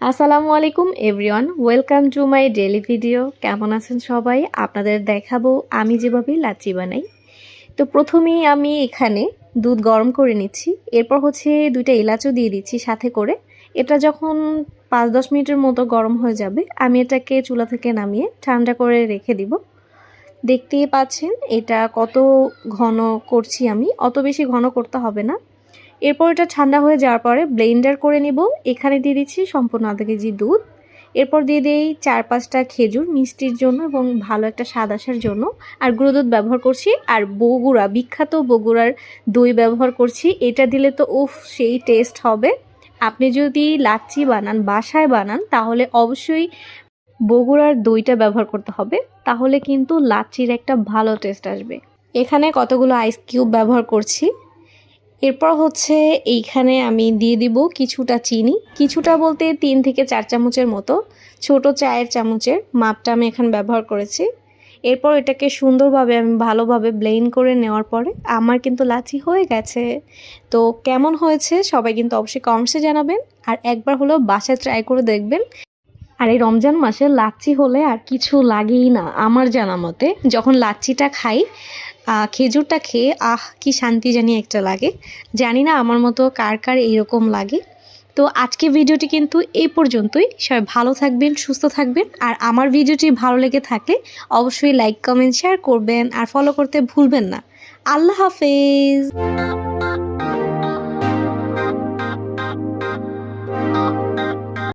আসসালামু আলাইকুম everyone, welcome to my daily video. কেমন আছেন সবাই? আপনাদের দেখাবো আমি যেভাবে লাচ্ছি বানাই। তো প্রথমেই আমি এখানে দুধ গরম করে নিচ্ছি, এরপর হচ্ছে 2টা এলাচও দিয়ে দিচ্ছি সাথে করে। এটা যখন 5-10 মিনিটের মতো গরম হয়ে যাবে, আমি এটাকে চুলা থেকে নামিয়ে ঠান্ডা করে রেখে দিব। দেখতেই পাচ্ছেন এটা কত ঘন করছি আমি, অত বেশি ঘন করতে হবে না। এরপর এটা ঠান্ডা হয়ে যাওয়ার পরে ব্লেন্ডার করে নিব। এখানে দিয়ে দিচ্ছি সম্পূর্ণ আধা কেজি দুধ। এরপর দিয়ে দিই 4-5টা খেজুর মিষ্টির জন্য এবং ভালো একটা স্বাদ আসার জন্য। আর গুঁড়ো দুধ ব্যবহার করছি, আর বগুড়া, বিখ্যাত বগুড়ার দই ব্যবহার করছি। এটা দিলে তো সেই টেস্ট হবে। আপনি যদি লাচ্ছি বানান, বাসায় বানান, তাহলে অবশ্যই বগুড়ার দইটা ব্যবহার করতে হবে, তাহলে কিন্তু লাচ্ছির একটা ভালো টেস্ট আসবে। এখানে কতগুলো আইস কিউব ব্যবহার করছি। এরপর হচ্ছে এইখানে আমি দিয়ে দিব কিছুটা চিনি, কিছুটা বলতে 3 থেকে 4 চামচের মতো, ছোট চায়ের চামচের মাপটা আমি এখানে ব্যবহার করেছি। এরপর এটাকে সুন্দরভাবে আমি ভালোভাবে ব্লেন্ড করে নেওয়ার পরে আমার কিন্তু লাচ্ছি হয়ে গেছে। তো কেমন হয়েছে সবাই কিন্তু অবশ্যই কমেন্টসে জানাবেন, আর একবার হলেও বাসায় ট্রাই করে দেখবেন। আর এই রমজান মাসে লাচ্ছি হলে আর কিছু লাগেই না আমার জানা মতে। যখন লাচ্ছিটা খাই, খেজুরটা খেয়ে কি শান্তি জানি একটা লাগে। জানি না আমার মতো কার কার এইরকম লাগে। তো আজকে ভিডিওটি কিন্তু এই পর্যন্তই। সবাই ভালো থাকবেন, সুস্থ থাকবেন। আর আমার ভিডিওটি ভালো লেগে থাকলে অবশ্যই লাইক, কমেন্ট, শেয়ার করবেন আর ফলো করতে ভুলবেন না। আল্লাহ হাফেজ।